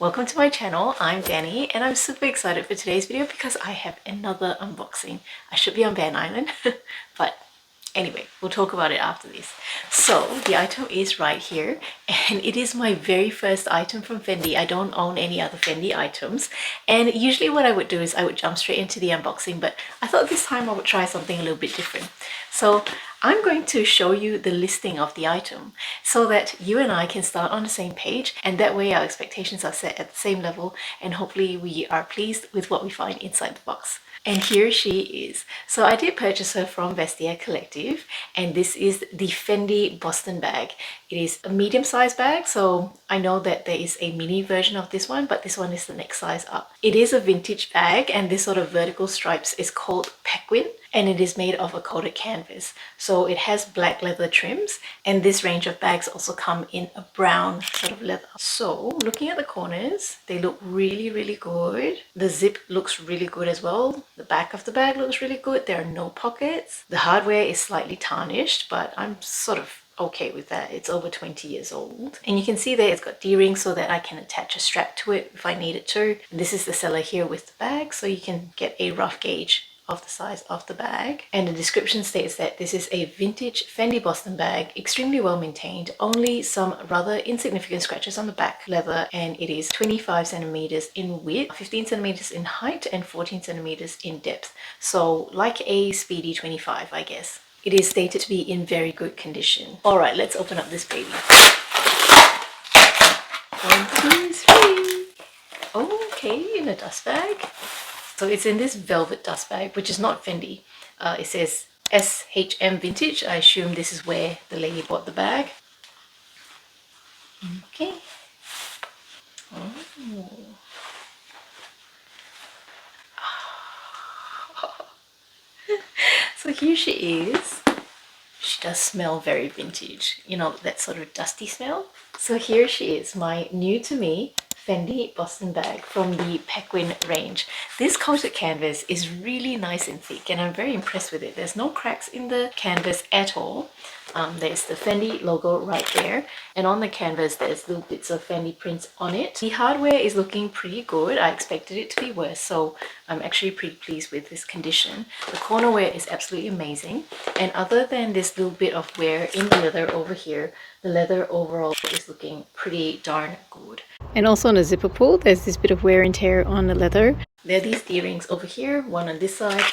Welcome to my channel. I'm Dani and I'm super excited for today's video because I have another unboxing. I should be on Van Island, but anyway, we'll talk about it after this. So the item is right here and it is my very first item from Fendi. I don't own any other Fendi items, and usually what I would do is I would jump straight into the unboxing, but I thought this time I would try something a little bit different. So I'm going to show you the listing of the item so that you and I can start on the same page, and that way our expectations are set at the same level and hopefully we are pleased with what we find inside the box. And here she is. So I did purchase her from Vestiaire Collective, and this is the Fendi Boston bag. It is a medium-sized bag, so I know that there is a mini version of this one, but this one is the next size up. It is a vintage bag, and this sort of vertical stripes is called Pequin, and it is made of a coated canvas. So it has black leather trims, and this range of bags also come in a brown sort of leather. So looking at the corners, they look really good. The zip looks really good as well. The back of the bag looks really good. There are no pockets. The hardware is slightly tarnished, but I'm sort of okay with that. It's over 20 years old. And you can see there it's got D-rings so that I can attach a strap to it if I needed to. And this is the seller here with the bag, so you can get a rough gauge of the size of the bag. And the description states that this is a vintage Fendi Boston bag, extremely well maintained, only some rather insignificant scratches on the back leather, and it is 25 centimeters in width, 15 centimeters in height, and 14 centimeters in depth. So like a Speedy 25, I guess. It is stated to be in very good condition. All right, let's open up this baby. 1, 2, 3. Okay, in a dust bag. So it's in this velvet dust bag, which is not Fendi. It says SHM Vintage. I assume this is where the lady bought the bag. Okay. Oh. So here she is. She does smell very vintage, you know, that sort of dusty smell. So here she is, my new to me Fendi Boston bag from the Pequin range. This coated canvas is really nice and thick, and I'm very impressed with it. There's no cracks in the canvas at all. There's the Fendi logo right there, and on the canvas there's little bits of Fendi prints on it. The hardware is looking pretty good. I expected it to be worse, so I'm actually pretty pleased with this condition. The corner wear is absolutely amazing, and other than this little bit of wear in the leather over here, the leather overall is looking pretty darn good. And also on the zipper pull, there's this bit of wear and tear on the leather. There are these D-rings over here, one on this side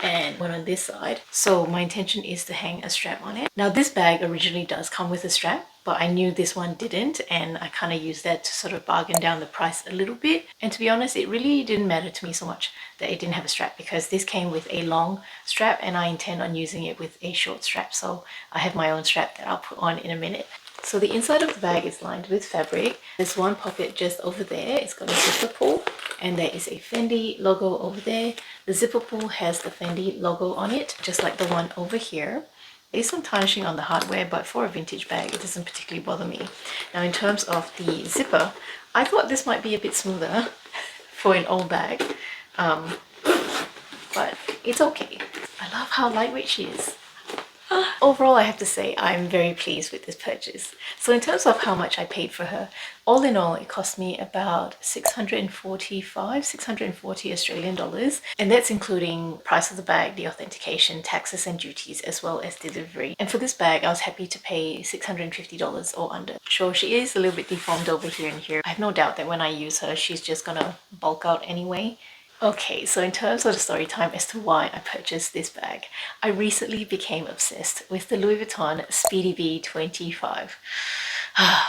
and one on this side. So my intention is to hang a strap on it. Now this bag originally does come with a strap, but I knew this one didn't, and I kind of used that to sort of bargain down the price a little bit. And to be honest, it really didn't matter to me so much that it didn't have a strap, because this came with a long strap and I intend on using it with a short strap. So I have my own strap that I'll put on in a minute. So the inside of the bag is lined with fabric. There's one pocket just over there. It's got a zipper pull, and there is a Fendi logo over there. The zipper pull has the Fendi logo on it, just like the one over here. There's some tarnishing on the hardware, but for a vintage bag, it doesn't particularly bother me. Now in terms of the zipper, I thought this might be a bit smoother for an old bag, but it's okay. I love how lightweight she is. Overall, I have to say I'm very pleased with this purchase. So in terms of how much I paid for her, all in all, it cost me about 640 Australian dollars, and that's including price of the bag, the authentication, taxes and duties, as well as delivery. And for this bag, I was happy to pay $650 or under. Sure, she is a little bit deformed over here and here. I have no doubt that when I use her, she's just gonna bulk out anyway. Okay, so in terms of the story time as to why I purchased this bag, I recently became obsessed with the Louis Vuitton Speedy B 25.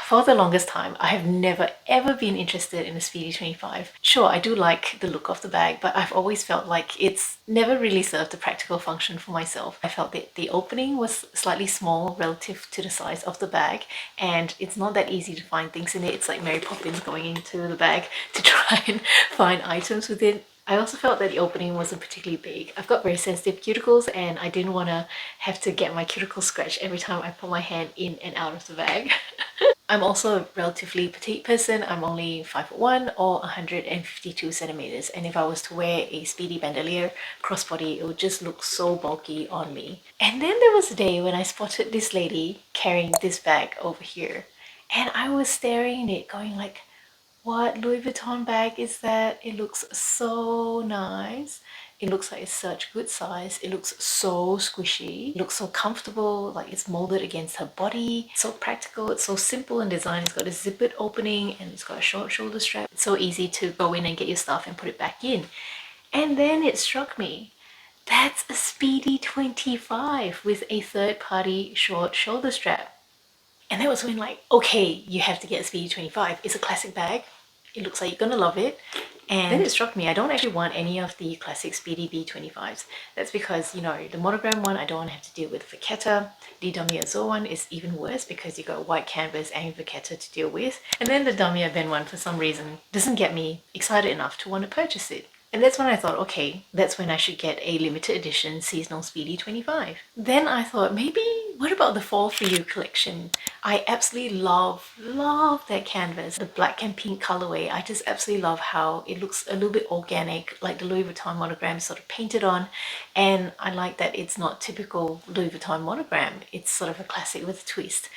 For the longest time, I have never ever been interested in a Speedy 25. Sure, I do like the look of the bag, but I've always felt like it's never really served a practical function for myself. I felt that the opening was slightly small relative to the size of the bag, and it's not that easy to find things in it. It's like Mary Poppins going into the bag to try and find items within. I also felt that the opening wasn't particularly big. I've got very sensitive cuticles, and I didn't want to have to get my cuticle scratched every time I put my hand in and out of the bag. I'm also a relatively petite person. I'm only 5'1" or 152 centimeters, and if I was to wear a Speedy bandolier crossbody, it would just look so bulky on me. And then there was a day when I spotted this lady carrying this bag over here, and I was staring at it going like, what Louis Vuitton bag is that? It looks so nice. It looks like it's such good size. It looks so squishy. It looks so comfortable, like it's molded against her body. It's so practical. It's so simple in design. It's got a zippered opening and it's got a short shoulder strap. It's so easy to go in and get your stuff and put it back in. And then it struck me. That's a Speedy 25 with a third-party short shoulder strap. And that was when like, okay, you have to get a Speedy 25. It's a classic bag. It looks like you're gonna love it. And then it struck me, I don't actually want any of the classic Speedy B25s. That's because, you know, the monogram one, I don't want to have to deal with Vachetta. The Dami O one is even worse because you got white canvas and Vachetta to deal with. And then the Dami O Ben one, for some reason, doesn't get me excited enough to want to purchase it. And that's when I thought, okay, that's when I should get a limited edition seasonal Speedy 25. Then I thought, maybe, what about the Fall For You collection? I absolutely love that canvas, the black and pink colorway. I just absolutely love how it looks a little bit organic, like the Louis Vuitton monogram is sort of painted on. And I like that it's not typical Louis Vuitton monogram. It's sort of a classic with a twist.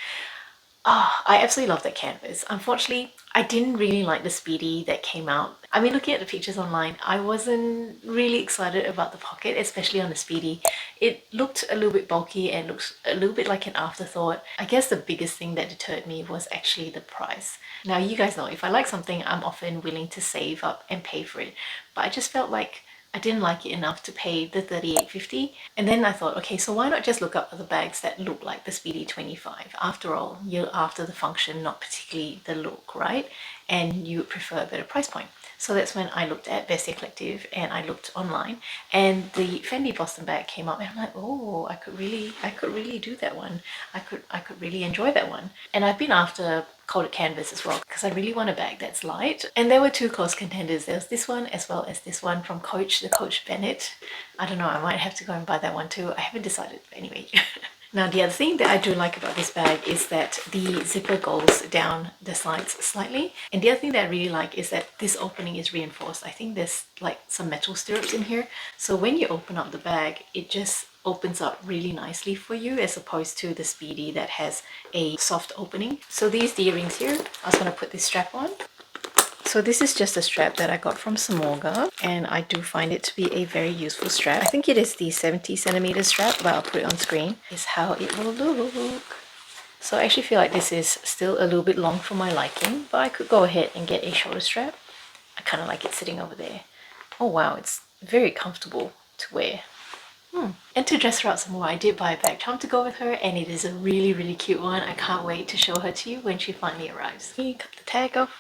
I absolutely love that canvas. Unfortunately, I didn't really like the Speedy that came out. I mean, looking at the pictures online, I wasn't really excited about the pocket, especially on the Speedy. It looked a little bit bulky and looked a little bit like an afterthought. I guess the biggest thing that deterred me was actually the price. Now, you guys know, if I like something, I'm often willing to save up and pay for it. But I just felt like I didn't like it enough to pay the $38.50. And then I thought, okay, so why not just look up other bags that look like the Speedy 25? After all, you're after the function, not particularly the look, right? And you prefer a better price point. So that's when I looked at Vestiaire Collective and I looked online, and the Fendi Boston bag came up and I'm like, oh, I could really do that one. I could really enjoy that one. And I've been after coated canvas as well because I really want a bag that's light. And there were two close contenders. There was this one as well as this one from Coach, the Coach Bennett. I don't know, I might have to go and buy that one too. I haven't decided, but anyway. Now, the other thing that I do like about this bag is that the zipper goes down the sides slightly. And the other thing that I really like is that this opening is reinforced. I think there's like some metal stirrups in here. So when you open up the bag, it just opens up really nicely for you as opposed to the Speedy that has a soft opening. So these earrings here, I was going to put this strap on. So this is just a strap that I got from Samorga, and I do find it to be a very useful strap. I think it is the 70cm strap, but I'll put it on screen. Is how it will look. So I actually feel like this is still a little bit long for my liking, but I could go ahead and get a shoulder strap. I kind of like it sitting over there. Oh wow, it's very comfortable to wear. And to dress her up some more, I did buy a bag charm to go with her, and it is a really cute one. I can't wait to show her to you when she finally arrives. Cut the tag off.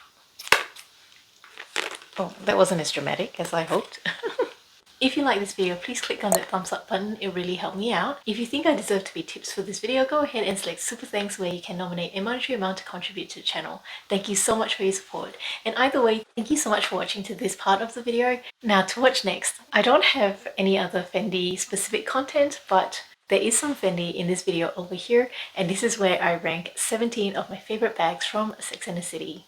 Oh, that wasn't as dramatic as I hoped. If you like this video, please click on that thumbs up button. It really helped me out. If you think I deserve to be tips for this video, go ahead and select Super Thanks, where you can nominate a monetary amount to contribute to the channel. Thank you so much for your support. And either way, thank you so much for watching to this part of the video. Now, to watch next, I don't have any other Fendi specific content, but there is some Fendi in this video over here, and this is where I rank 17 of my favorite bags from Sex and the City.